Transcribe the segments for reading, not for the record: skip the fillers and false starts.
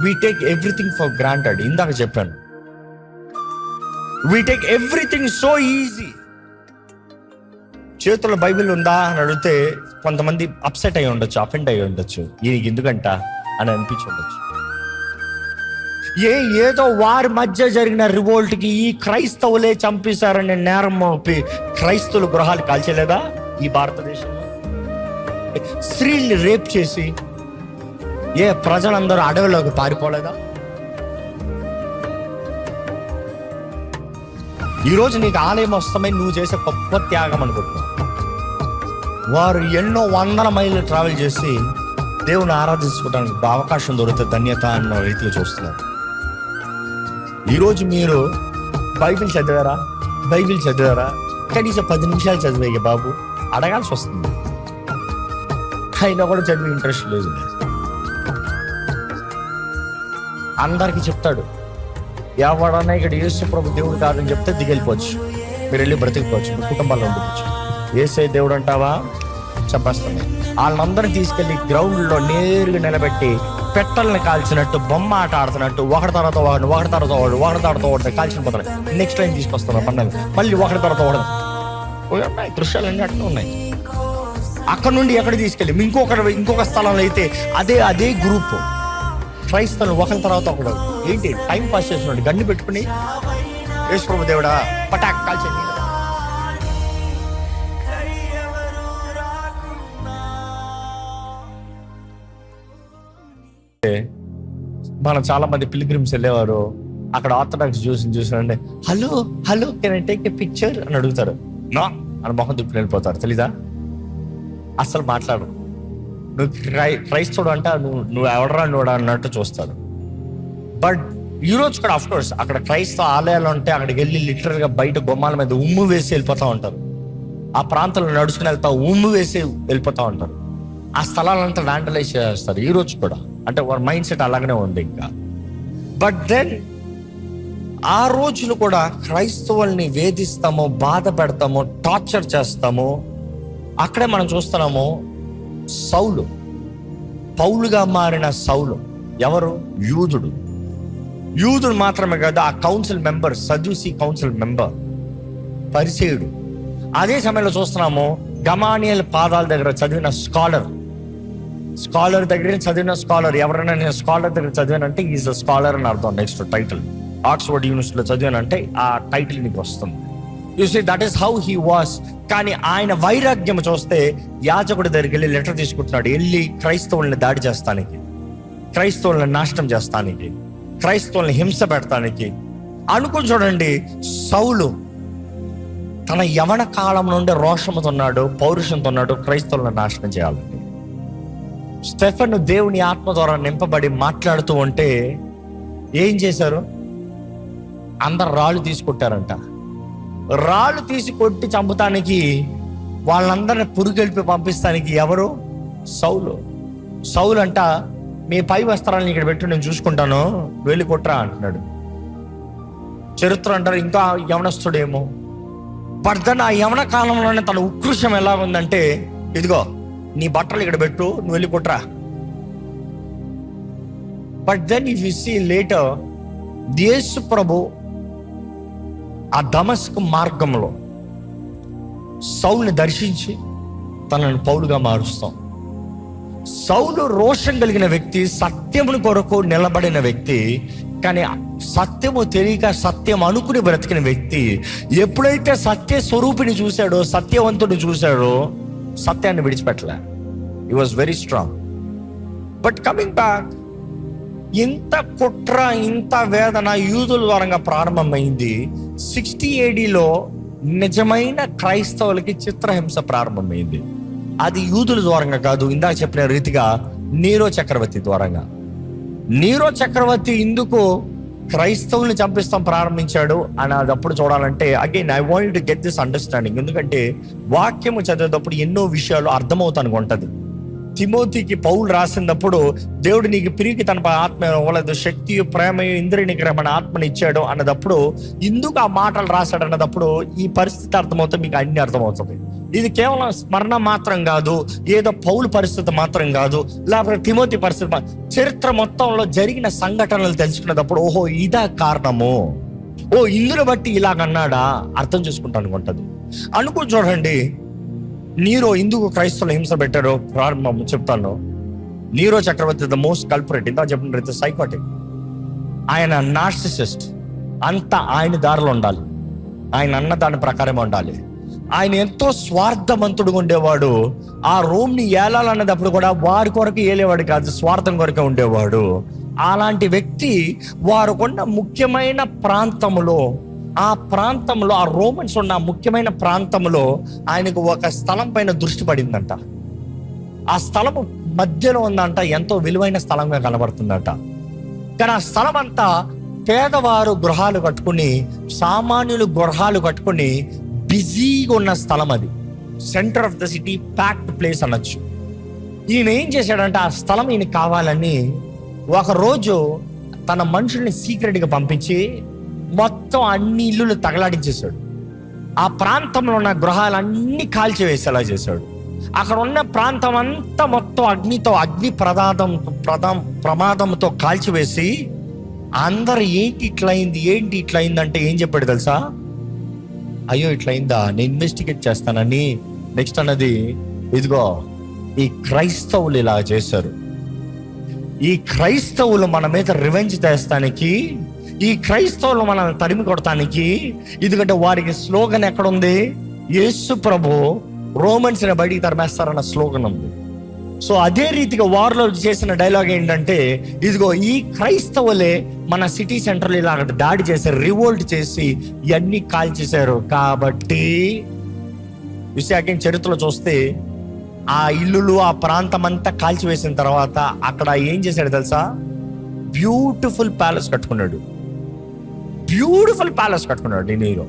We take everything for granted. ఇందాక చెప్పాను, we take everything so easy. చేతుల్లో Bible ఉందా అని అడిగితే కొంతమంది అప్సెట్ అయి ఉండొచ్చు, అఫెండ్ అయి ఉండొచ్చు, ఎందుకంట అని అనిపించి ఉండొచ్చు. ఏదో వారి మధ్య జరిగిన రివోల్ట్కి ఈ క్రైస్తవులే చంపేశారని నేరం మోపి క్రైస్తవుల గృహాలు కాల్చలేదా ఈ భారతదేశంలో? స్త్రీల్ని రేప్ చేసి ప్రజలందరూ అడవిలోకి పారిపోలేదా? ఈరోజు నీకు ఆలయం వస్తామని నువ్వు చేసే గొప్ప త్యాగం అనుకుంటున్నావు. వారు ఎన్నో వందల మైళ్ళు ట్రావెల్ చేసి దేవుని ఆరాధించుకోవడానికి అవకాశం దొరికితే ధన్యత అన్న రీతిలో చూస్తున్నారు. ఈరోజు మీరు బైబిల్ చదివారా? కనీసం 10 నిమిషాలు చదివే బాబు అడగాల్సి వస్తుంది. అయినా కూడా చదివే ఇంట్రెస్ట్ లేదు. అందరికీ చెప్తాడు, ఎవడన్నా ఇక్కడ యేసు ప్రభు దేవుడు కాదని చెప్తే దిగెళ్ళిపోవచ్చు, మీరు వెళ్ళి బ్రతికిపోవచ్చు, మీ కుటుంబాల్లో ఉండిపోవచ్చు. యేసే దేవుడు అంటావా చెప్పేస్తాను. వాళ్ళందరినీ తీసుకెళ్లి గ్రౌండ్లో నేరుగా నిలబెట్టి పెట్టల్ని కాల్చినట్టు, బొమ్మ ఆట ఆడుతున్నట్టు ఒకటి తర్వాత ఒకటి కాల్చిన పోతాడు. నెక్స్ట్ టైం తీసుకొస్తాను పండుగ, మళ్ళీ ఒకటి తర్వాత ఒకటి. దృశ్యాలన్నీ అట్లా ఉన్నాయి. అక్కడ నుండి ఎక్కడ తీసుకెళ్ళి ఇంకొక స్థలంలో అయితే అదే గ్రూప్ క్రైస్తవులు ఒకరి తర్వాత ఒకడు ఏంటి టైం పాస్ చేస్తున్నాడు, గన్ను పెట్టుకుని యేసు ప్రభు దేవుడా పటాక్ కాల్చండి. మనం చాలా మంది పిల్గ్రిమ్స్ వెళ్ళేవారు, అక్కడ ఆర్థడాక్స్ చూసినంటే hello can I take a picture అని అడుగుతారు. నా అని మొహం తిప్పి వెళ్ళిపోతారు. తెలీదా? అస్సలు మాట్లాడు. నువ్వు క్రైస్తవుడు అంట, నువ్వు ఎవడరా నువ్వు అన్నట్టు చూస్తారు. బట్ ఈరోజు కూడా ఆఫ్ కోర్స్ అక్కడ క్రైస్తవ ఆలయాలు ఉంటే అక్కడికి వెళ్ళి లిటరల్ గా బయట బొమ్మల మీద ఉమ్ము వేసి వెళ్ళిపోతా ఉంటారు. ఆ ప్రాంతంలో నడుచుకుని ఉమ్ము వేసి వెళ్ళిపోతా ఉంటారు. ఆ స్థలాలంతా వ్యాండలైజ్ చేస్తారు ఈ రోజు కూడా. అంటే వారి మైండ్ సెట్ అలాగనే ఉంది ఇంకా. బట్ దెన్ ఆ రోజులు కూడా క్రైస్తవుల్ని వేధిస్తామో, బాధ పెడతామో, టార్చర్ చేస్తామో. అక్కడే మనం చూస్తున్నాము సౌలు, పౌలుగా మారిన సౌలు ఎవరు? యూదుడు మాత్రమే కాదు, ఆ కౌన్సిల్ మెంబర్, సదూసీ కౌన్సిల్ మెంబర్, పరిసేయుడు. అదే సమయంలో చూస్తున్నాము గమానియేల్ పాదాల దగ్గర చదివిన స్కాలర్ దగ్గర చదివిన స్కాలర్. ఎవరైనా నేను స్కాలర్ దగ్గర చదివానంటే ఈజ్ అ స్కాలర్ అని అర్థం. నెక్స్ట్ టైటిల్ ఆక్స్ఫర్డ్ యూనివర్సిటీలో చదివానంటే ఆ టైటిల్ నీకు వస్తుంది. You see that is how he was. కానీ ఆయన వైరాగ్యం చూస్తే యాజకుడి దగ్గరికి వెళ్ళి లెటర్ తీసుకుంటున్నాడు, వెళ్ళి క్రైస్తవుల్ని దాడి చేస్తానికి, క్రైస్తవుల్ని నాశనం చేస్తానికి, క్రైస్తవుల్ని హింస పెడతానికి అనుకుని. చూడండి, సౌలు తన యవన కాలం నుండి రోషంతో ఉన్నాడు, పౌరుషంతో ఉన్నాడు, క్రైస్తవులను నాశనం చేయాలని. స్టెఫెను దేవుని ఆత్మ ద్వారా నింపబడి మాట్లాడుతూ ఉంటే ఏం చేశారు? అందరు రాళ్ళు తీసుకొట్టారంట. రాళ్ళు తీసి కొట్టి చంపుతానికి, వాళ్ళందరిని పురుగెలిపి పంపిస్తానికి ఎవరు? సౌలు అంట, మీ పై వస్త్రాలను ఇక్కడ పెట్టి నేను చూసుకుంటాను, వెళ్ళి కొట్రా అంటున్నాడు. చరిత్ర అంటారు ఇంకా యవనస్తుడేమో. బట్ దెన్ ఆ యవన కాలంలోనే తన ఉక్రోషం ఎలా ఉందంటే, ఇదిగో నీ బట్టలు ఇక్కడ పెట్టు, నువ్వు వెళ్ళి కొట్రా. But then if you see later, Yesu ప్రభు ఆ దమస్కు మార్గంలో సౌలుని దర్శించి తనను పౌలుగా మారుస్తాం. సౌలు రోషం కలిగిన వ్యక్తి, సత్యముని కొరకు నిలబడిన వ్యక్తి. కానీ సత్యము తెలియక సత్యం అనుకుని బ్రతికిన వ్యక్తి ఎప్పుడైతే సత్య స్వరూపిని చూశాడో, సత్యవంతుడు చూశాడో, సత్యాన్ని విడిచిపెట్టలే. He was very strong. But coming back, ఇంత కుట్ర, ఇంత వేదన యూదుల ద్వారా ప్రారంభమైంది. 60 AD నిజమైన క్రైస్తవులకి చిత్రహింస ప్రారంభమైంది. అది యూదుల ద్వారంగా కాదు, ఇందాక చెప్పిన రీతిగా నీరో చక్రవర్తి ద్వారంగా. నీరో చక్రవర్తి ఎందుకు క్రైస్తవుల్ని చంపిస్తాం ప్రారంభించాడు అని అది అప్పుడు చూడాలంటే, again I want to get this understanding. ఎందుకంటే వాక్యము చదివేటప్పుడు ఎన్నో విషయాలు అర్థమవుతానికి ఉంటుంది. తిమోతికి పౌలు రాసినప్పుడు దేవుడు నీకు పిరికి తన ఆత్మ ఇవ్వలేదు, శక్తి ప్రేమయు ఇంద్రియ నిగ్రహమైన ఆత్మని ఇచ్చాడు అన్నదప్పుడు, ఎందుకు ఆ మాటలు రాశాడు అన్నదప్పుడు ఈ పరిస్థితి అర్థమవుతుంది, మీకు అన్ని అర్థమవుతుంది. ఇది కేవలం స్మరణ మాత్రం కాదు, ఏదో పౌలు పరిస్థితి మాత్రం కాదు, లేకపోతే తిమోతి పరిస్థితి, చరిత్ర మొత్తంలో జరిగిన సంఘటనలు తెలుసుకున్నప్పుడు ఓహో ఇదా కారణము, ఓ ఇందుని బట్టి ఇలాగన్నాడా అర్థం చేసుకుంటాను అనుకుంటుంది. అనుకుని చూడండి, నీరో ఎందుకు క్రైస్తవులు హింస పెట్టారో ప్రారంభం చెప్తాను. నీరో చక్రవర్తి ద మోస్ట్ కల్పరేట్, ఇంత చెప్పిన రీతి సైకోటిక్, ఆయన నార్సిసిస్ట్, అంతా ఆయన దారిలో ఉండాలి, ఆయన అన్న దాని ప్రకారమే ఉండాలి. ఆయన ఎంతో స్వార్థవంతుడుగా ఉండేవాడు. ఆ రోమ్ని ఏలాలన్నదప్పుడు కూడా వారి కొరకు ఏలేవాడు కాదు, స్వార్థం కొరకే ఉండేవాడు. అలాంటి వ్యక్తి వారు కొన్న ముఖ్యమైన ప్రాంతంలో, ఆ ప్రాంతంలో, ఆ రోమన్స్ ఉన్న ముఖ్యమైన ప్రాంతంలో ఆయనకు ఒక స్థలం పైన దృష్టి పడిందంట. ఆ స్థలము మధ్యలో ఉందంట, ఎంతో విలువైన స్థలంగా కనబడుతుందట. కానీ ఆ స్థలం అంతా పేదవారు గృహాలు కట్టుకుని, సామాన్యులు గృహాలు కట్టుకుని బిజీగా ఉన్న స్థలం. అది centre of the city, packed place అనొచ్చు. ఈయన ఏం చేశాడంటే, ఆ స్థలం ఈయన కావాలని ఒకరోజు తన మనుషుల్ని సీక్రెట్గా పంపించి మొత్తం అన్ని ఇల్లులు తగలాడించేశాడు. ఆ ప్రాంతంలో ఉన్న గృహాలన్నీ కాల్చివేసేలా చేశాడు. అక్కడ ఉన్న ప్రాంతం అంతా మొత్తం అగ్ని ప్రమాదంతో కాల్చివేసి, అందరు ఏంటి ఇట్లయింది అంటే ఏం చెప్పాడు తెలుసా? అయ్యో ఇట్లయిందా, నేను ఇన్వెస్టిగేట్ చేస్తానని. నెక్స్ట్ అన్నది, ఇదిగో ఈ క్రైస్తవులు ఇలా చేశారు, ఈ క్రైస్తవులు మన మీద రివెంజ్ తెస్తానికి, ఈ క్రైస్తవులు మనల్ని తరిమి కొడటానికి, ఎందుకంటే వారికి స్లోగన్ ఎక్కడుంది? యేసు ప్రభు రోమన్స్ని బయటికి తరిమేస్తారన్న స్లోగన్ ఉంది. సో అదే రీతిగా వారిలో చేసిన డైలాగ్ ఏంటంటే, ఇదిగో ఈ క్రైస్తవులే మన సిటీ సెంటర్లో ఇలా దాడి చేశారు, రివోల్ట్ చేసి ఇవన్నీ కాల్ చేశారు. కాబట్టి విశాఖ చరిత్రలో చూస్తే ఆ ఇల్లులు, ఆ ప్రాంతం అంతా కాల్చివేసిన తర్వాత అక్కడ ఏం చేశాడు తెలుసా? బ్యూటిఫుల్ ప్యాలెస్ కట్టుకున్నాడు నీరో.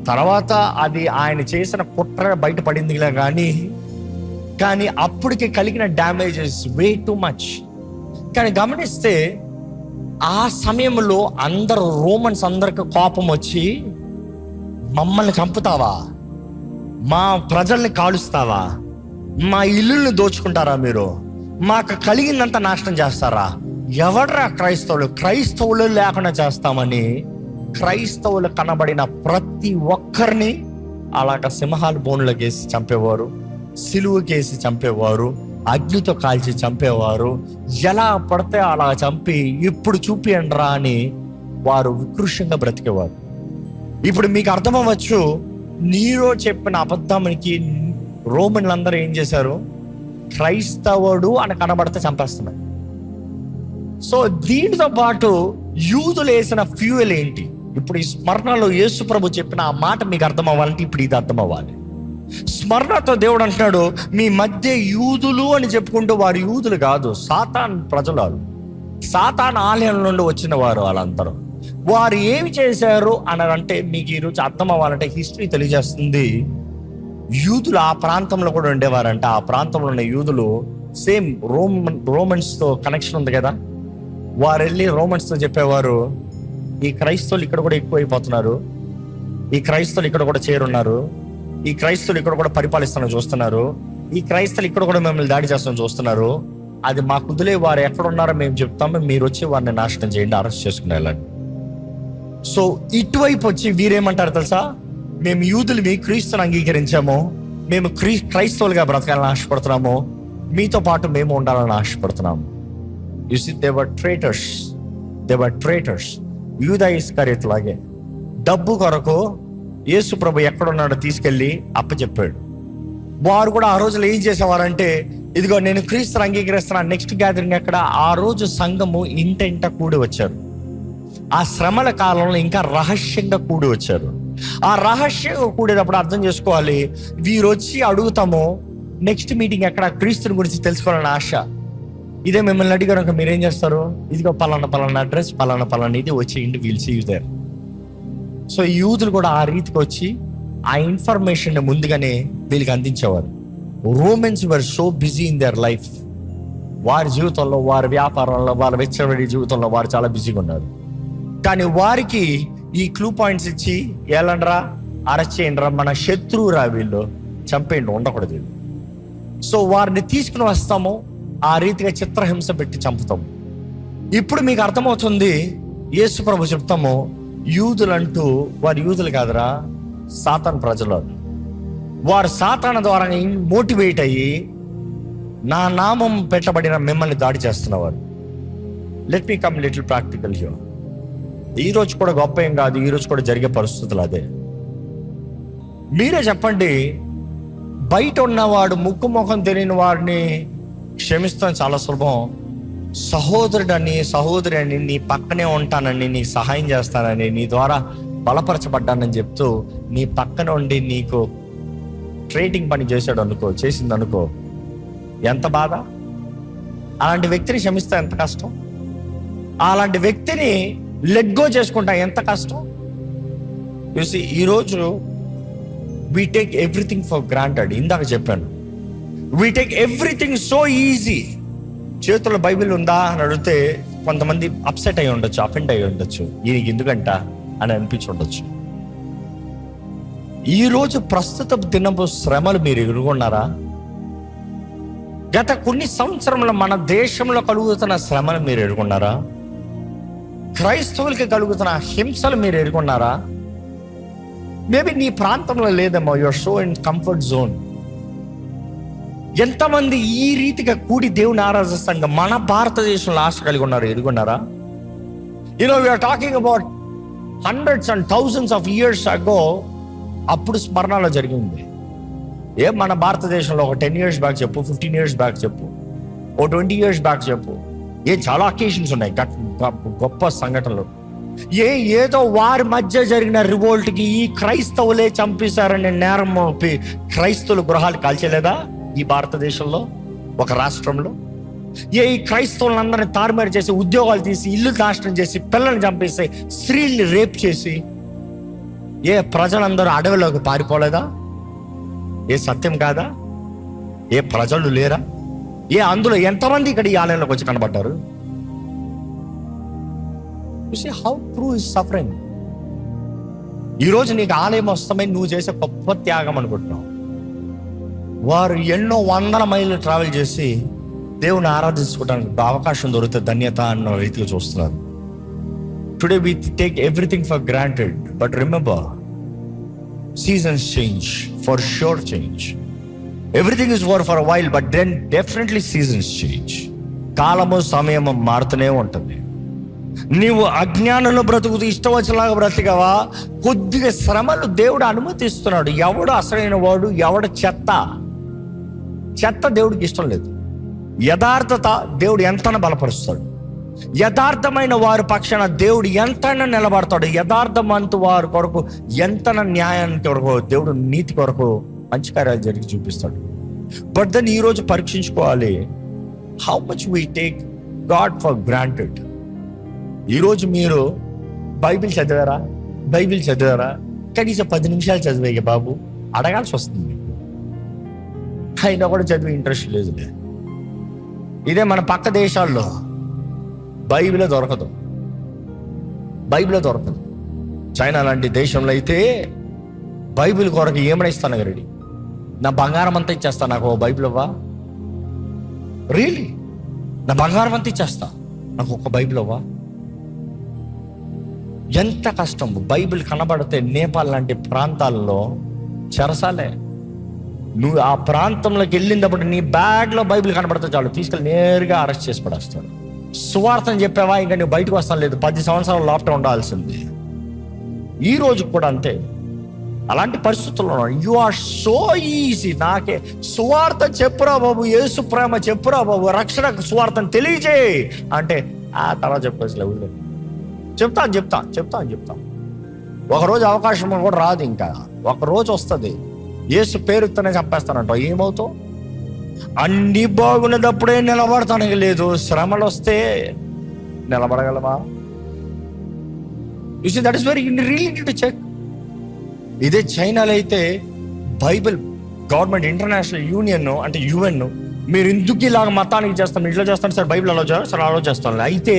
తర్వాత అది ఆయన చేసిన కుట్ర బయటపడిందిలే కానీ అప్పటికి కలిగిన డ్యామేజెస్ వే టూ మచ్. కానీ గమనిస్తే ఆ సమయంలో అందరు రోమన్స్ అందరికి కోపం వచ్చి, మమ్మల్ని చంపుతావా, మా ప్రజల్ని కాలుస్తావా, మా ఇల్లుల్ని దోచుకుంటారా, మీరు మాకు కలిగిందంతా నాశనం చేస్తారా, ఎవడ్రా క్రైస్తవులు లేకుండా చేస్తామని క్రైస్తవులు కనబడిన ప్రతి ఒక్కరిని అలాగ సింహాల బోన్లోకి వేసి చంపేవారు, సిలువకేసి చంపేవారు, అగ్నితో కాల్చి చంపేవారు. ఎలా పడితే అలా చంపి ఇప్పుడు చూపియండిరా అని వారు వికృషంగా బ్రతికేవారు. ఇప్పుడు మీకు అర్థమవచ్చు, నీరో చెప్పిన అబద్ధానికి రోమన్లందరూ ఏం చేశారు? క్రైస్తవుడు అని కనబడితే చంపేస్తున్నారు. సో దీనితో పాటు యూదులు వేసిన ఫ్యూయల్ ఏంటి? ఇప్పుడు ఈ స్మరణలో యేసు ప్రభు చెప్పిన ఆ మాట మీకు అర్థం అవ్వాలంటే ఇప్పుడు ఇది అర్థం అవ్వాలి. స్మరణతో దేవుడు అంటున్నాడు, మీ మధ్య యూదులు అని చెప్పుకుంటూ వారు యూదులు కాదు, సాతాన్ ప్రజలు, సాతాన్ ఆలయం నుండి వచ్చిన వారు. వాళ్ళందరూ వారు ఏమి చేశారు అని అంటే మీకు ఈరోజు అర్థం అవ్వాలంటే హిస్టరీ తెలియజేస్తుంది. యూదులు ఆ ప్రాంతంలో కూడా ఉండేవారంట. ఆ ప్రాంతంలో ఉన్న యూదులు సేమ్ రోమన్స్తో కనెక్షన్ ఉంది కదా. వారు వెళ్ళి రోమన్స్తో చెప్పేవారు, ఈ క్రైస్తవులు ఇక్కడ కూడా ఎక్కువైపోతున్నారు, ఈ క్రైస్తవులు ఇక్కడ కూడా చేరున్నారు, ఈ క్రైస్తవులు ఇక్కడ కూడా పరిపాలిస్తాను చూస్తున్నారు, ఈ క్రైస్తవులు ఇక్కడ కూడా మిమ్మల్ని దాడి చేస్తాను చూస్తున్నారు, అది మా కుదులే, వారు ఎక్కడ ఉన్నారో మేము చెప్తాము, మీరు వచ్చి వారిని నాశనం చేయండి, అరెస్ట్ చేసుకుని వెళ్ళండి. సో ఇటువైపు వచ్చి వీరేమంటారు తెలుసా? మేము యూదులు క్రీస్తుని అంగీకరించాము, మేము క్రైస్తవులుగా బ్రతకాలని ఆశపడుతున్నాము, మీతో పాటు మేము ఉండాలని ఆశపడుతున్నాము. You see, they were traitors. యూదా ఇస్కరియోతు లాగే డబ్బు కొరకు యేసు ప్రభు ఎక్కడున్నాడో తీసుకెళ్ళి అప్పచెప్పాడు. వారు కూడా ఆ రోజులో ఏం చేసేవారంటే, ఇదిగో నేను క్రీస్తుని అంగీకరిస్తున్నాను, నెక్స్ట్ గ్యాదరింగ్ ఎక్కడ? ఆ రోజు సంఘము ఇంట కూడి వచ్చారు. ఆ శ్రమల కాలంలో ఇంకా రహస్యంగా కూడి వచ్చారు. ఆ రహస్యంగా కూడేటప్పుడు అర్థం చేసుకోవాలి, వీరు వచ్చి అడుగుతాము నెక్స్ట్ మీటింగ్ ఎక్కడ, క్రీస్తుని గురించి తెలుసుకోవాలని ఆశ. ఇదే మిమ్మల్ని అడిగారు, మీరేం చేస్తారు? ఇదిగో పలానా అడ్రస్, పలానా ఇది వచ్చేయండి, we'll see you there. So యూదులు కూడా ఆ రీతికి వచ్చి ఆ ఇన్ఫర్మేషన్ ముందుగానే వీళ్ళకి అందించేవారు. Romans were so busy in their life. వారి జీవితంలో, వారి వ్యాపారంలో, వారి వెచ్చబడి జీవితంలో వారు చాలా బిజీగా ఉన్నారు. కానీ వారికి ఈ క్లూ పాయింట్స్ ఇచ్చి, ఏలండ్రా, అరెస్ట్ చేయండిరా, మన శత్రువురా, వీళ్ళు చంపేయండి, ఉండకూడదు వీళ్ళు. సో వారిని తీసుకుని వస్తాము, ఆ రీతిగా చిత్రహింస పెట్టి చంపుతాము. ఇప్పుడు మీకు అర్థమవుతుంది, యేసు ప్రభు చెప్తాము, యూదులంటూ వారు యూదులు కాదురా, సాతాను ప్రజలు. వారు సాతాను ద్వారా మోటివేట్ అయ్యి నా నామం పెట్టబడిన మిమ్మల్ని దాడి చేస్తున్నవారు. Let me come little practical here. ఈరోజు కూడా గొప్ప ఏం కాదు, ఈరోజు కూడా జరిగే పరిస్థితులు అదే. మీరే చెప్పండి, బయట ఉన్నవాడు ముక్కు ముఖం తెలియని వాడిని క్షమిస్తాను చాలా సులభం. సహోదరుడని, సహోదరి అని, నీ పక్కనే ఉంటానని, నీకు సహాయం చేస్తానని, నీ ద్వారా బలపరచబడ్డానని చెప్తూ నీ పక్కన ఉండి నీకు ట్రేడింగ్ పని చేశాడు అనుకో, చేసింది అనుకో, ఎంత బాధ. అలాంటి వ్యక్తిని క్షమిస్తా ఎంత కష్టం. అలాంటి వ్యక్తిని లెట్గో చేసుకుంటా ఎంత కష్టం. చూసి ఈరోజు we take everything for granted. ఇందాక చెప్పాను, we take everything so easy. చేతుల్లో బైబిల్ ఉందా అని అడిగితే కొంతమంది అప్సెట్ అయి ఉండొచ్చు, అఫెండ్ అయి ఉండొచ్చు, ఈయనకి ఎందుకంట అని అనిపించి ఉండొచ్చు. ఈరోజు ప్రస్తుత దినపు శ్రమలు మీరు ఎదుర్కొన్నారా? గత కొన్ని సంవత్సరంలో మన దేశంలో కలుగుతున్న శ్రమలు మీరు ఎదుర్కొన్నారా? క్రైస్తవులకి కలుగుతున్న హింసలు మీరు ఎదుర్కొన్నారా? మేబీ నీ ప్రాంతంలో లేదేమో, your so in comfort zone. ఎంతమంది ఈ రీతిగా కూడి దేవుని ఆరాధిస్తాం మన భారతదేశంలో ఆశ కలిగి ఉన్నారు, ఎదుర్కొన్నారా? We're talking about hundreds and thousands of years ago. అప్పుడు స్మరణలో జరిగింది. మన భారతదేశంలో ఒక 10 years బ్యాక్ చెప్పు, 15 years బ్యాక్ చెప్పు, ఓ 20 years బ్యాక్ చెప్పు, చాలా అకేషన్స్ ఉన్నాయి, గొప్ప సంఘటనలు. ఏదో వారి మధ్య జరిగిన రివోల్ట్కి ఈ క్రైస్తవులే చంపేశారనే నేరం మోపి క్రైస్తవుల గృహాలు కాల్చలేదా ఈ భారతదేశంలో ఒక రాష్ట్రంలో? ఈ క్రైస్తవులందరినీ తారుమారు చేసి, ఉద్యోగాలు తీసి, ఇల్లు నాశనం చేసి, పిల్లల్ని చంపేసి, స్త్రీల్ని రేప్ చేసి, ప్రజలందరూ అడవిలోకి పారిపోలేదా? సత్యం కాదా? ప్రజలు లేరా? అందులో ఎంతమంది ఇక్కడ ఈ ఆలయంలోకి వచ్చి కనబడ్డారు? How true is suffering. ఈరోజు నీకు ఆలయం వస్తామని నువ్వు చేసే గొప్ప త్యాగం అనుకుంటున్నావు. వారు ఎన్నో 100 మైళ్ళు ట్రావెల్ చేసి దేవుని ఆరాధించుకోవడానికి అవకాశం దొరికితే ధన్యత అన్న రీతిగా చూస్తున్నారు. Today we take everything for granted, but remember, seasons change, for sure change. Everything is for a while, but then definitely seasons change. కాలము సమయము మారుతూనే ఉంటుంది. నీవు అజ్ఞానంలో బ్రతుకుతూ ఇష్టం వచ్చేలాగా బ్రతికావా? కొద్దిగా శ్రమలు దేవుడు అనుమతిస్తున్నాడు. ఎవడు అసలైన వాడు, ఎవడు చెత్త దేవుడికి ఇష్టం లేదు. యథార్థత దేవుడు ఎంతైనా బలపరుస్తాడు. యథార్థమైన వారి పక్షాన దేవుడు ఎంతైనా నిలబడతాడు. యథార్థమంతు వారి కొరకు ఎంతైనా న్యాయానికి కొరకు, దేవుడు నీతి కొరకు మంచి కార్యాలు జరిగి చూపిస్తాడు. బట్ దెన్ ఈరోజు పరీక్షించుకోవాలి, how much we take God for granted. ఈరోజు మీరు బైబిల్ చదివారా? కనీసం 10 నిమిషాలు చదివే బాబు అడగాల్సి వస్తుంది. అయినా కూడా చదివే ఇంట్రెస్ట్ లేదులే. ఇదే మన పక్క దేశాల్లో బైబిలే దొరకదు. చైనా లాంటి దేశంలో అయితే బైబిల్ కొరకు ఏమైనా ఇస్తాను రెడీ, నా బంగారం అంతా ఇచ్చేస్తా, నాకు ఓ బైబిల్ అవ్వా, రియలీ నా బంగారం అంతా ఇచ్చేస్తా, నాకు ఒక బైబిల్ అవ్వా. ఎంత కష్టం. బైబిల్ కనబడితే నేపాల్ లాంటి ప్రాంతాల్లో చెరసాలే. నువ్వు ఆ ప్రాంతంలోకి వెళ్ళినప్పుడు నీ బ్యాగ్లో బైబిల్ కనబడితే చాలు, తీసుకెళ్ళి నేరుగా అరెస్ట్ చేసి పడేస్తాడు. సువార్తను చెప్పావా, ఇంకా నువ్వు బయటకు వస్తాను లేదు, 10 సంవత్సరాల లోపల ఉండాల్సింది. ఈ రోజు కూడా అంతే. అలాంటి పరిస్థితుల్లో యు ఆర్ సో ఈజీ. నాకే సువార్త చెప్పురా బాబు, యేసు ప్రేమ చెప్పురా బాబు, రక్షణ సువార్తను తెలియజేయి అంటే ఆ తర్వాత చెప్పేసి చెప్తా. ఒకరోజు అవకాశం కూడా రాదు, ఇంకా ఒకరోజు వస్తుంది, యేసు పేరుతోనే చంపేస్తానంట. ఏమవుతావు? అన్ని బాగున్నదప్పుడే నిలబడతానికి లేదు, శ్రమలు వస్తే నిలబడగలవా? You see, that is very real to check. ఇదే చైనాలో అయితే బైబిల్ గవర్నమెంట్, ఇంటర్నేషనల్ యూనియన్ అంటే యుఎన్, మీరు ఎందుకు ఇలాగ మతానికి చేస్తాం, ఇట్లా చేస్తాను సార్, బైబిల్ అలో చేస్తారు, సార్ అలో చేస్తాను. అయితే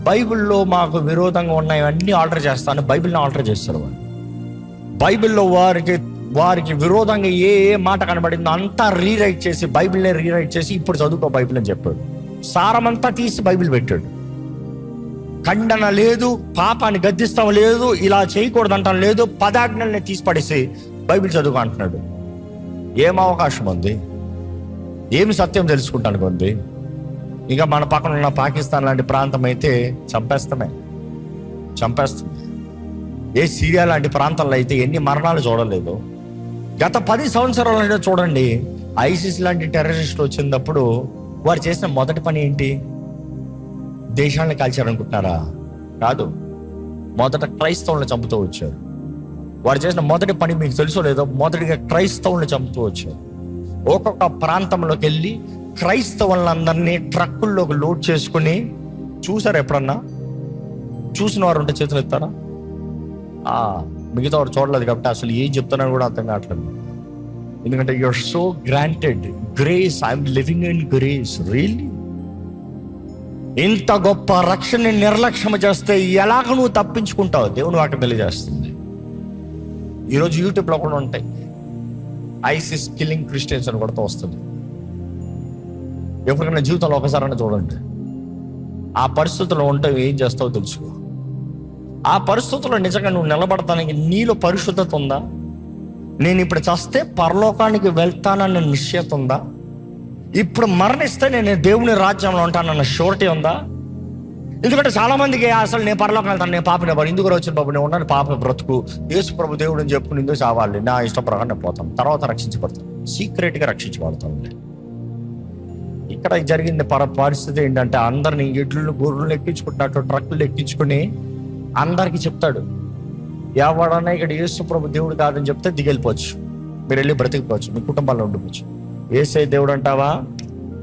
బైబిల్లో మాకు విరోధంగా ఉన్నాయన్నీ ఆర్డర్ చేస్తాను, బైబిల్ని ఆల్టర్ చేస్తారు వాళ్ళు. బైబిల్లో వారికి విరోధంగా ఏ మాట కనబడిందో అంతా రీరైట్ చేసి, బైబిల్నే రీరైట్ చేసి ఇప్పుడు చదువుకో బైబిల్ అని చెప్పాడు. సారమంతా తీసి బైబిల్ పెట్టాడు. ఖండన లేదు, పాపాన్ని గద్దిస్తాం లేదు, ఇలా చేయకూడదు అంటాం లేదు, పదాజ్ఞల్ని తీసి పడేసి బైబిల్ చదువుకో అంటున్నాడు. ఏం అవకాశం ఉంది? ఏమి సత్యం తెలుసుకుంటానికి ఉంది? ఇంకా మన పక్కన ఉన్న పాకిస్తాన్ లాంటి ప్రాంతం అయితే చంపేస్తామే. ఏ సిరియా లాంటి ప్రాంతాల్లో అయితే ఎన్ని మరణాలు చూడలేదు. గత 10 సంవత్సరాలైనా చూడండి, ఐసిస్ లాంటి టెర్రరిస్టులు వచ్చినప్పుడు వారు చేసిన మొదటి పని ఏంటి? దేశాలను కాల్చారనుకుంటున్నారా? కాదు, మొదట క్రైస్తవులను చంపుతూ వచ్చారు. వారు చేసిన మొదటి పని మీకు తెలుసో లేదో, మొదటిగా క్రైస్తవులను చంపుతూ వచ్చారు. ఒక్కొక్క ప్రాంతంలోకి వెళ్ళి క్రైస్తవులందరినీ ట్రక్కుల్లోకి లోడ్ చేసుకుని, చూసారు ఎప్పుడన్నా? చూసిన వారు ఉంటే చేతులు ఎత్తారా? మిగతా వారు చూడలేదు కాబట్టి అసలు ఏం చెప్తున్నారో కూడా అర్థం కావట్లేదు. ఎందుకంటే you're so granted grace, I'm living in grace. Really ఇంత గొప్ప రక్షణని నిర్లక్ష్యం చేస్తే ఎలాగ నువ్వు తప్పించుకుంటావు? దేవుని వాక్యం తెలియజేస్తుంది. ఈరోజు యూట్యూబ్లో కూడా ఉంటాయి, ఐసిస్ కిల్లింగ్ క్రిస్టియన్స్ అని కూడా వస్తుంది. ఎప్పటికైనా జీవితంలో ఒకసారైనా చూడండి. ఆ పరిస్థితుల్లో ఉంటే ఏం చేస్తావో తెలుసుకో. ఆ పరిస్థితుల్లో నిజంగా నువ్వు నిలబడటానికి నీలో పరిశుద్ధత ఉందా? నేను ఇప్పుడు చస్తే పరలోకానికి వెళ్తానన్న నిశ్చయత ఉందా? ఇప్పుడు మరణిస్తే నేను దేవుని రాజ్యంలో ఉంటానన్న షూరిటీ ఉందా? ఎందుకంటే చాలా మందికి అసలు నేను పరలోకం వెళ్తాను, నేను పాపిన బాబు, ఎందుకు వచ్చిన బాబు, నేను ఉన్నాను పాప బ్రతుకు, యేసు ప్రభు దేవుడు అని చెప్పుకుని ఎందుకు చావాలి, నా ఇష్ట ప్రకారం నేను పోతాను, తర్వాత రక్షించబడతాను, సీక్రెట్గా రక్షించబడతాను. ఇక్కడ జరిగింది పరిస్థితి ఏంటంటే, అందరిని ఎడ్లు గొర్రెలు ఎక్కించుకుంటున్నట్టు ట్రక్కులు ఎక్కించుకుని అందరికీ చెప్తాడు. ఎవడన్నా ఇక్కడ యేసు ప్రభు దేవుడు కాదని చెప్తే దిగెళ్ళిపోవచ్చు, మీరు వెళ్ళి బ్రతికిపోవచ్చు, మీ కుటుంబాల్లో ఉండిపోవచ్చు. యేసే దేవుడు అంటావా?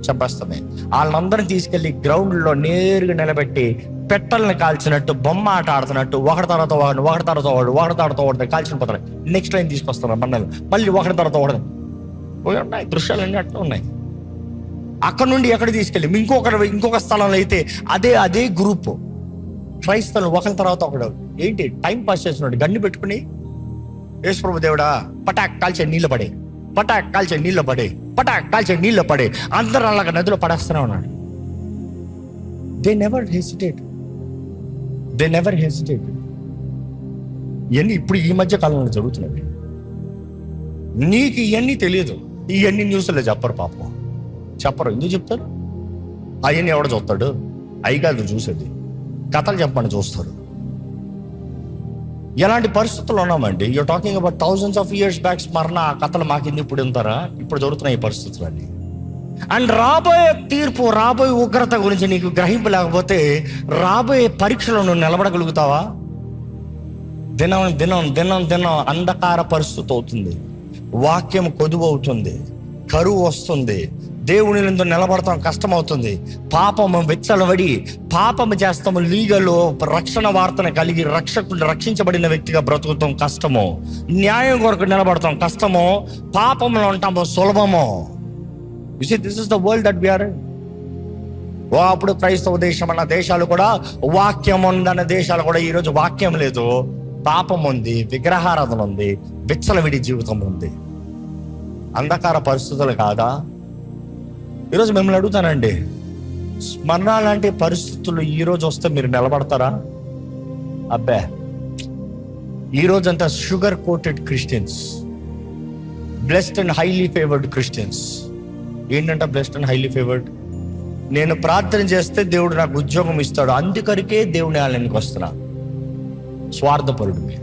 చంపేస్తామే. వాళ్ళందరినీ తీసుకెళ్లి గ్రౌండ్లో నేరుగా నిలబెట్టి పెట్టల్ని కాల్చినట్టు, బొమ్మ ఆట ఆడుతున్నట్టు, ఒకటి తర్వాత వాడు కాల్చిన పోతాడు. నెక్స్ట్ లైన్ తీసుకొస్తారు బండలు, మళ్ళీ ఒకటి తర్వాత ఒకటి ఉన్నాయి. దృశ్యాలన్నీ అట్లా ఉన్నాయి. అక్కడ నుండి ఎక్కడ తీసుకెళ్ళి ఇంకొక స్థలంలో అయితే అదే గ్రూప్ క్రైస్తవులు ఒకరి తర్వాత ఒకడు ఏంటి టైం పాస్ చేస్తున్నాడు, గన్ను పెట్టుకుని యేసు ప్రభు దేవుడా పటాక్ కాల్చే నీళ్ళు పడే, పటాక్ కాల్చే నీళ్ళు పడే, పటాక్ కాల్చే నీళ్ళు పడే, అందరూ అలాగ నదిలో పడేస్తూనే ఉన్నాడు. They never hesitate. ఇవన్నీ ఇప్పుడు ఈ మధ్య కాలంలో జరుగుతున్నవి. నీకు ఇవన్నీ తెలియదు, ఇవన్నీ న్యూస్లో చెప్పరు. పాపం చెప్పరు. ఎందుకు చెప్తారు? అవన్నీ ఎవడ చూస్తాడు? అవి కాదు చూసేది, కథలు చెప్పమని చూస్తారు. ఎలాంటి పరిస్థితుల్లో ఉన్నామండి? You're talking about thousands of years back. స్మరణ ఆ కథలు మాకింది ఇప్పుడు ఉంటారా? ఇప్పుడు జరుగుతున్నాయి ఈ పరిస్థితులన్నీ. అండ్ రాబోయే తీర్పు, రాబోయే ఉగ్రత గురించి నీకు గ్రహింపు లేకపోతే రాబోయే పరీక్షలో నువ్వు నిలబడగలుగుతావా? దినం అంధకార పరిస్థితి అవుతుంది, వాక్యం కొదువు అవుతుంది, కరువు వస్తుంది, దేవుని యందు నిలబడతాం కష్టం అవుతుంది, పాపము వెచ్చలబడి పాపము చేస్తాము, లీగలో రక్షణ వార్తను కలిగి రక్షించబడిన వ్యక్తిగా బ్రతుకుతాం కష్టము, న్యాయం కొరకు నిలబడతాం కష్టము, పాపంలో ఉంటాము సులభము. You see this is the world that we are in. అప్పుడు క్రైస్తవ దేశం అన్న దేశాలు కూడా, వాక్యం ఉందన్న దేశాలు కూడా ఈరోజు వాక్యం లేదు, పాపం ఉంది, విగ్రహారాధన ఉంది, విచ్చలవిడి జీవితం ఉంది. అంధకార పరిస్థితులు కాదా? ఈరోజు మిమ్మల్ని అడుగుతానండి, స్మరణ లాంటి పరిస్థితులు ఈరోజు వస్తే మీరు నిలబడతారా? అబ్బే, ఈరోజు అంతా sugar coated Christians, blessed and highly favoured Christians. ఏంటంట బ్లెస్డ్ అండ్ హైలీ ఫేవర్డ్? నేను ప్రార్థన చేస్తే దేవుడు నాకు ఉద్యోగం ఇస్తాడు, అందుకరికే దేవుని ఆలయానికి వస్తున్నా. స్వార్థపరుడివి.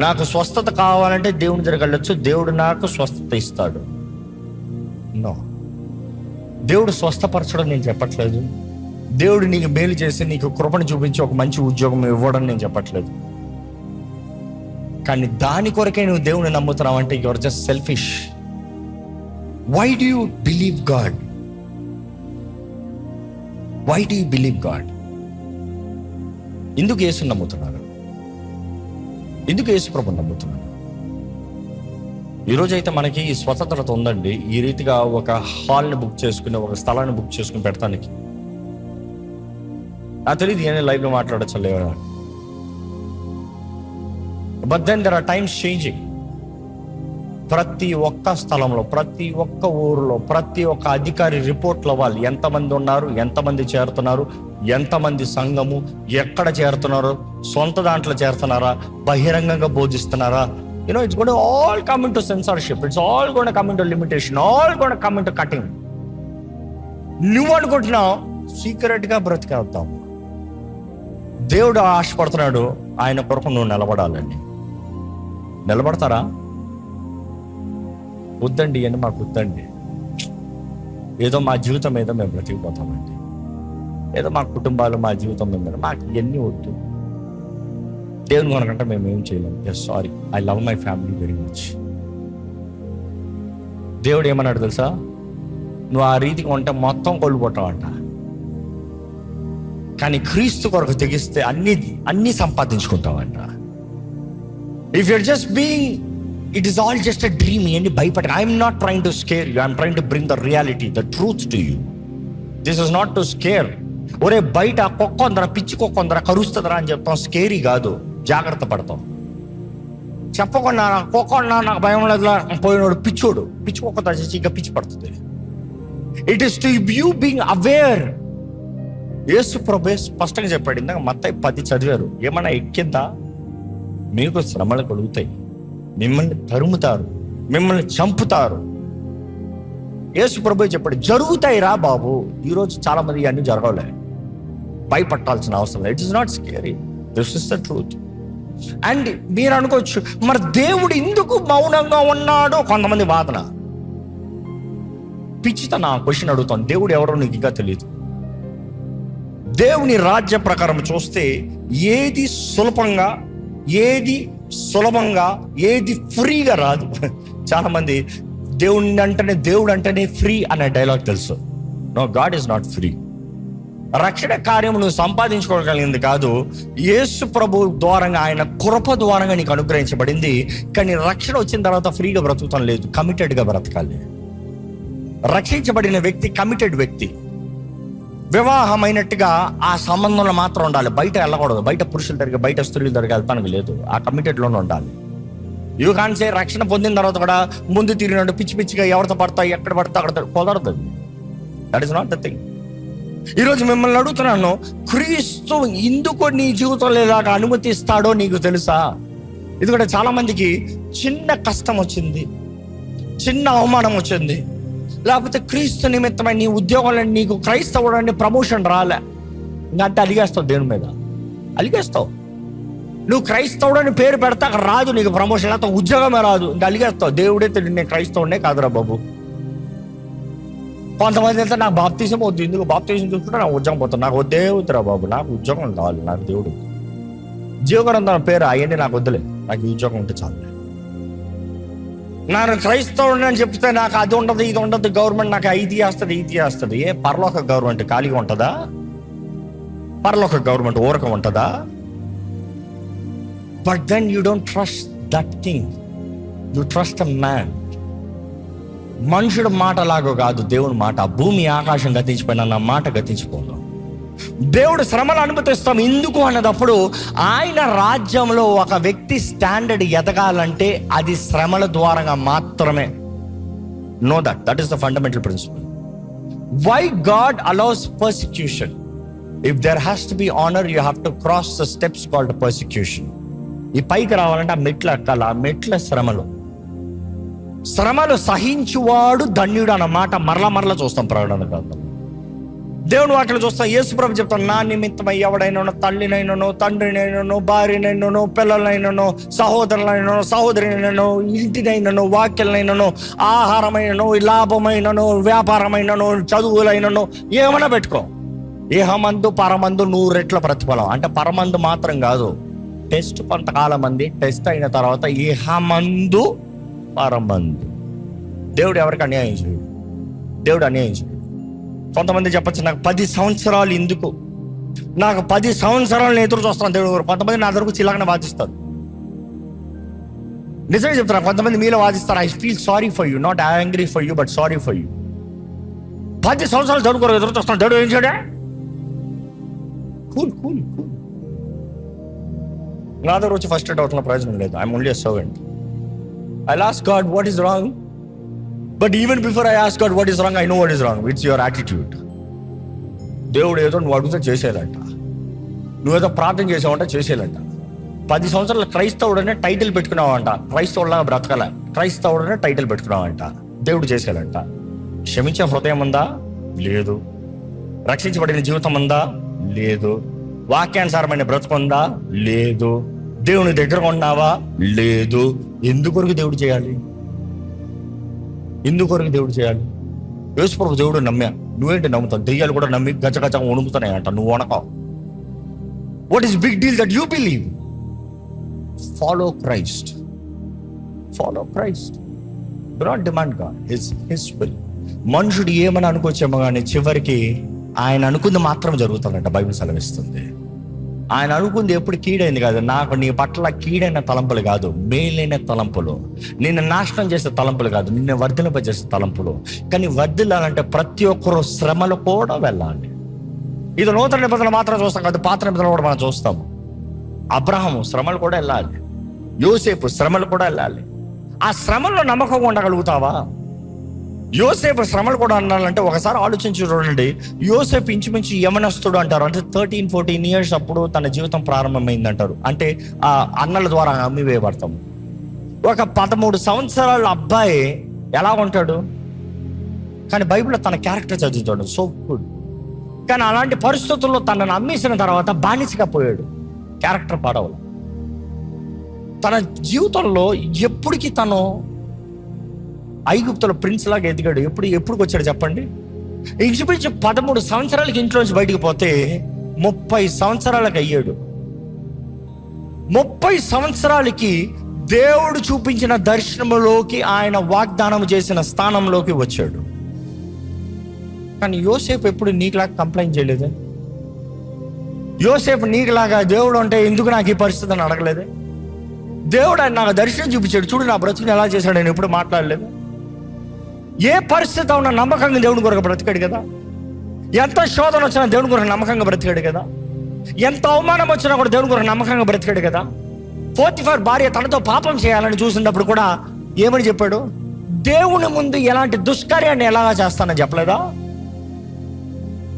నాకు స్వస్థత కావాలంటే దేవుని దగ్గరికి వెళ్ళొచ్చు, దేవుడు నాకు స్వస్థత ఇస్తాడు. నో, దేవుడు స్వస్థపరచడం నేను చెప్పట్లేదు, దేవుడు నీకు మేలు చేసి నీకు కృపను చూపించి ఒక మంచి ఉద్యోగం ఇవ్వడం నేను చెప్పట్లేదు. కానీ దాని కొరకే నువ్వు దేవుని నమ్ముతున్నావు అంటే you are just selfish. Why do you believe God? Why do you believe God? ఎందుకు యేసుని నమ్ముతున్నారు? ఎందుకు యేసు ప్రభువుని నమ్ముతున్నారు? ఈరోజు అయితే మనకి ఈ స్వతంత్రత ఉందండి. ఈ రీతిగా ఒక హాల్ని బుక్ చేసుకుని, ఒక స్థలాన్ని బుక్ చేసుకుని పెడతానికి. నాకు తెలియదు ఏమైనా లైవ్లో మాట్లాడచ్చు లేదా. But then there are times changing. ప్రతి ఒక్క స్థలంలో, ప్రతి ఒక్క ఊరిలో, ప్రతి ఒక్క అధికారి రిపోర్ట్లు అవ్వాలి. ఎంతమంది ఉన్నారు, ఎంతమంది చేరుతున్నారు, ఎంతమంది సంఘము, ఎక్కడ చేరుతున్నారు, సొంత దాంట్లో చేరుతున్నారా, బహిరంగంగా బోధిస్తున్నారా. It's going to all come into censorship. It's all going to come into limitation. All going to come into cutting. నువ్వు అనుకుంటున్నావు సీక్రెట్గా బ్రతికేద్దాం. దేవుడు ఆశపడుతున్నాడు ఆయన కొరకు నువ్వు నిలబడాలండి. నిలబడతారా? వద్దండి అని మాకు వద్దండి. ఏదో మా జీవితం మీద మేము బ్రతికిపోతామండి. ఏదో మా కుటుంబాలు, మా జీవితం మీద మాకు ఇవన్నీ వద్దు. దేవుని కొనకంటే మేము ఏం చేయలేము. Sorry, I love my family very much. దేవుడు ఏమన్నాడు తెలుసా? నువ్వు ఆ రీతిగా ఉంటే మొత్తం కోల్పోతావంట. కానీ క్రీస్తు కొరకు తెగిస్తే అన్ని సంపాదించుకుంటావంట. If you're just being, it is all just a dream. ఏంటి భయపడ? I'm not trying to scare you, I'm trying to bring the reality, the truth to you. This is not to scare. ఒరే బయట కుక్క ఉందరా, పిచ్చి కుక్క ఉందరా, కరుస్తుందరా అని చెప్తాం. Scary కాదు, జాగ్రత్త పడతాం. చెప్పకుండా కుక్క ఉన్నా నాకు భయం లేదు పోయినోడు పిచ్చోడు, పిచ్చి కుక్క తెచ్చి ఇంకా పిచ్చి పడుతుంది. It is to you being aware. Yesu ప్రభువే స్పష్టంగా చెప్పాడు. ఇందాక మత్తయి 10 చదివారు. ఏమన్నా ఎక్కిందా? మీకు శ్రమలు కలుగుతాయి, మిమ్మల్ని తరుముతారు, మిమ్మల్ని చంపుతారు. యేసు ప్రభువే చెప్పాడు జరుగుతాయి రా బాబు. ఈరోజు చాలా మంది అన్ని జరగలే, భయపట్టాల్సిన అవసరం లేదు. It is not scary, this is the truth. And మీరు అనుకోవచ్చు, మరి దేవుడు ఎందుకు మౌనంగా ఉన్నాడు? కొంతమంది వాదన. పిచ్చిత నా క్వశ్చన్ అడుగుతాను. దేవుడు ఎవరో నీకు ఇంకా తెలియదు. దేవుని రాజ్య ప్రకారం చూస్తే ఏది సులభంగా ఏది ఫ్రీగా రాదు. చాలా మంది దేవుడు అంటేనే ఫ్రీ అనే డైలాగ్ తెలుసు. No, God is not free. రక్షణ కార్యం నువ్వు సంపాదించుకోగలిగింది కాదు, యేసు ప్రభు ద్వారంగా, ఆయన కృప ద్వారంగా నీకు అనుగ్రహించబడింది. కానీ రక్షణ వచ్చిన తర్వాత ఫ్రీగా బ్రతుకుతాం లేదు, కమిటెడ్గా బ్రతకాలి. రక్షించబడిన వ్యక్తి కమిటెడ్ వ్యక్తి. వివాహమైనట్టుగా ఆ సంబంధంలో మాత్రం ఉండాలి, బయట వెళ్ళకూడదు. బయట పురుషుల దగ్గర, బయట స్త్రీల దగ్గర వెళ్తానికి లేదు. ఆ కమిటెడ్లోనే ఉండాలి. యూ కాన్ సే రక్షణ పొందిన తర్వాత కూడా ముందు తిరిగినట్టు పిచ్చి పిచ్చిగా ఎవరితో పడతావు, ఎక్కడ పడతా అక్కడ కుదరదు. That is not the thing. ఈరోజు మిమ్మల్ని అడుగుతున్నాను, క్రీస్తు ఎందుకు నీ జీవితంలో ఇలాగ అనుమతిస్తాడో నీకు తెలుసా? ఎందుకంటే చాలా మందికి చిన్న కష్టం వచ్చింది, చిన్న అవమానం వచ్చింది, లేకపోతే క్రీస్తు నిమిత్తమై నీ ఉద్యోగంలో నీకు క్రైస్తవుడు ప్రమోషన్ రాలే, ఇంకంటే అలిగేస్తావు. దేవుని మీద అలిగేస్తావు. నువ్వు క్రైస్తవుడు అని పేరు పెడతా అక్కడ రాదు నీకు ప్రమోషన్, లేకపోతే ఉద్యోగమే రాదు, ఇంకా అలిగేస్తావు. దేవుడే తెలియదు నేను క్రైస్తవుడే కాదురా బాబు. కొంతమంది వెళ్తే నాకు బాప్తీసం వద్దు, ఎందుకు బాప్తీసం చూసుకుంటే నాకు ఉద్యోగం పోతాను, నాకు వద్దే వద్దురా బాబు, నాకు ఉద్యోగం కావాలి, నాకు దేవుడు జీవగ్రంథం పేరు అవన్నీ నాకు వద్దులే, నాకు ఉద్యోగం ఉంటే చాలు. నేను క్రైస్తవుడు అని చెప్తే నాకు అది ఉండదు, ఇది ఉండదు, గవర్నమెంట్ నాకు ఇది చేస్తుంది. ఏ పరలోక గవర్నమెంట్ ఖాళీగా ఉంటుందా? పరలోక గవర్నమెంట్ ఊరకం ఉంటుందా? But then you don't trust that thing, you trust a man. మనుషుడు మాట లాగో కాదు దేవుని మాట. భూమి ఆకాశం గతించిపోయినా నా మాట గతించిపోను. దేవుడు శ్రమలు అనుమతిస్తాం ఎందుకు అన్నదప్పుడు, ఆయన రాజ్యంలో ఒక వ్యక్తి స్టాండర్డ్ ఎదగాలంటే అది శ్రమల ద్వారా మాత్రమే. No that is the fundamental principle. Why God allows persecution? If there has to be honour, you have to cross the steps called persecution. ఈ పైకి రావాలంటే ఆ మెట్లు ఎక్కాలి. ఆ మెట్ల శ్రమలు సహించువాడు ధన్యుడు అన్నమాట మరలా చూస్తాం ప్రకటన గ్రంథంలో. దేవుని వాటిలో చూస్తాం. యేసుప్రభు చెప్తాను, నా నిమిత్తమై ఎవడైనానో, తల్లినైనానో, తండ్రినైనానో, భార్యనైనానో, పిల్లలైనానో, సహోదరినైనానో, ఇంటినైనానో, వాక్యలైనానో, ఆహారమైననో, లాభమైననో, వ్యాపారమైననో, చదువులైననో, ఏమైనా పెట్టుకో, ఇహమందు పరమందు 100 రెట్ల ప్రతిఫలం. అంటే పరమందు మాత్రం కాదు, టెస్ట్ కొంతకాలం మంది, టెస్ట్ అయిన తర్వాత ఇహమందు పరమందు. దేవుడు ఎవరికి అన్యాయం చేయడు, దేవుడు అన్యాయం చేయడు. కొంతమంది చెప్పచ్చు, నాకు 10 సంవత్సరాలు ఎందుకు, నాకు 10 సంవత్సరాలు ఎదురు చూస్తాను దేవుడు. కొంతమంది నా దగ్గరకు చిలాగానే వాదిస్తారు. నిజంగా చెప్తున్నా, కొంతమంది మీలో వాదిస్తారు, I feel sorry for you, not angry for you but sorry for you. 10 సంవత్సరాలు దేవుడు కొరకు ఎదురు చూస్తాను, దేవుడు ఏం చేయడా? Cool cool cool. నా దగ్గర వచ్చి ఫస్ట్ అవుతున్న ప్రయోజనం లేదు. I'm only a servant. I'll ask God what is wrong, but even before I ask God what is wrong, I know what is wrong. It's your attitude. దేవుడు ఏదో నువ్వు అడిగితే చేసేయాలంట, నువ్వేదో ప్రార్థన చేసావంట చేసేయాలంట. 10 సంవత్సరాల క్రైస్తవుడనే టైటిల్ పెట్టుకున్నావంట, క్రైస్తవులాగా బ్రతకాల, క్రైస్తవుడనే టైటిల్ పెట్టుకున్నావంట, దేవుడు చేసేయాలంట. క్షమించే హృదయం ఉందా? లేదు. రక్షించబడిన జీవితం ఉందా? లేదు. వాక్యానుసారమైన బ్రతుకుందా? లేదు. దేవుని దగ్గర ఉన్నావా? లేదు. ఎందుకొరకు దేవుడు చేయాలి? ఎందుకొరకు దేవుడు చేయాలి? యేసుప్రభు దేవుడు నమ్మా, నువ్వేంటి నమ్ముతావు? దెయ్యాలు కూడా నమ్మి గజగజ వణుకుతున్నాయి అంట, నువ్వు వణకవు. What is big deal that you believe? Follow Christ. Follow Christ. Do not demand God, his will. మనుషుడు ఏమని అనుకోవచ్చేమో కానీ చివరికి ఆయన అనుకుంది మాత్రం జరుగుతుందంట, బైబిల్ సెలవిస్తుంది. ఆయన అనుకుంది ఎప్పుడు కీడైంది కాదు. నాకు నీ పట్ల కీడైన తలంపులు కాదు, మేలైన తలంపులు. నిన్ను నాశనం చేసే తలంపులు కాదు, నిన్ను వర్ధిలింపజేసే తలంపులు. కానీ వర్ధిల్లాలంటే ప్రతి ఒక్కరూ శ్రమలు కూడా వెళ్ళాలి. ఇది నూతన నిబంధనలు మాత్రం చూస్తాం కాదు, పాత నిబంధనలు కూడా మనం చూస్తాము. అబ్రహాము శ్రమలు కూడా వెళ్ళాలి, యోసేపు శ్రమలు కూడా వెళ్ళాలి. ఆ శ్రమల్లో నమ్మకంగా ఉండగలుగుతావా? యోసేపు శ్రమలు కూడా అన్నాలంటే ఒకసారి ఆలోచించి చూడండి. యోసేపు ఇంచుమించు యమనస్తుడు అంటారు, అంటే 13-14 years అప్పుడు తన జీవితం ప్రారంభమైంది అంటారు. అంటే ఆ అన్నల ద్వారా అమ్మివేయబడతాము. ఒక 13 సంవత్సరాల అబ్బాయి ఎలా ఉంటాడు? కానీ బైబిల్లో తన క్యారెక్టర్ చదువుతాడు, సో గుడ్. కానీ అలాంటి పరిస్థితుల్లో తనను అమ్మేసిన తర్వాత బానిసగా పోయాడు, క్యారెక్టర్ పాడవలు. తన జీవితంలో ఎప్పటికీ తను ఐగుప్తులో ప్రిన్స్ లాగా ఎదిగాడు. ఎప్పుడు వచ్చాడు చెప్పండి? ఇంచుమించు 13 సంవత్సరాలకి ఇంట్లోంచి బయటకు పోతే 30 సంవత్సరాలకు అయ్యాడు. 30 సంవత్సరాలకి దేవుడు చూపించిన దర్శనములోకి, ఆయన వాగ్దానం చేసిన స్థానంలోకి వచ్చాడు. కానీ యోసేపు ఎప్పుడు నీకులాగా కంప్లైంట్ చేయలేదే? యోసేపు నీకులాగా దేవుడు అంటే ఎందుకు నాకు ఈ పరిస్థితి అని అడగలేదే? దేవుడు ఆయన నాకు దర్శనం చూపించాడు, చూడు నా బ్రతుకుని ఎలా చేశాడు, నేను ఎప్పుడు మాట్లాడలేదు. ఏ పరిస్థితి ఉన్న నమ్మకంగా దేవుని కొరకు బ్రతికాడు కదా. ఎంత శోధన వచ్చినా దేవుని కొరకు నమ్మకంగా బ్రతికాడు కదా. ఎంత అవమానం వచ్చినా కూడా దేవుని కొరకు నమ్మకంగా బ్రతికాడు కదా. పోతిఫర్ భార్య తనతో పాపం చేయాలని చూసినప్పుడు కూడా ఏమని చెప్పాడు? దేవుని ముందు ఎలాంటి దుష్కార్యాన్ని ఎలాగా చేస్తానని చెప్పలేదా?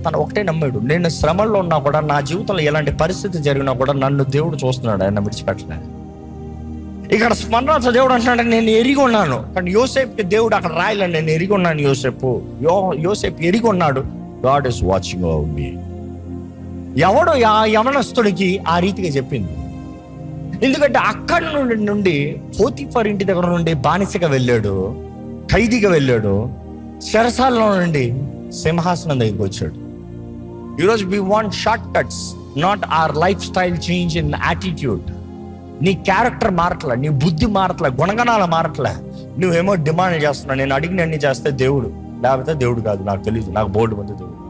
తను ఒకటే నమ్మాడు, నేను శ్రమల్లో ఉన్నా కూడా, నా జీవితంలో ఎలాంటి పరిస్థితి జరిగినా కూడా నన్ను దేవుడు చూస్తున్నాడు, ఆయన విడిచిపెట్టలేదు. ఇక్కడ స్మరణార్థ దేవుడు అంటున్నాడు, నేను ఎరిగి ఉన్నాను. కానీ యోసేపుకి దేవుడు అక్కడ రాయలే, నేను ఎరిగి ఉన్నాను. యోసేపు ఎరిగి ఉన్నాడు, గాడ్ ఈస్ వాచింగ్ ఓవర్ మీ. ఎవడు ఆ యవనస్తుడికి ఆ రీతిగా చెప్పింది? ఎందుకంటే అక్కడి నుండి పోతిఫర్ ఇంటి దగ్గర నుండి బానిసగా వెళ్ళాడు, ఖైదీగా వెళ్ళాడు, చెరసాలలో నుండి సింహాసనం దగ్గరికి వచ్చాడు. ఈరోజు we want shortcuts, not our lifestyle change in attitude. నీ క్యారెక్టర్ మారట్లే, నీ బుద్ధి మారట్లే, గుణగణాలు మారట్లే. నువ్వేమో డిమాండ్ చేస్తున్నావు, నేను అడిగిన అన్ని చేస్తే దేవుడు, లేకపోతే దేవుడు కాదు, నాకు తెలియదు, నాకు బోర్డు మంది దేవుడు.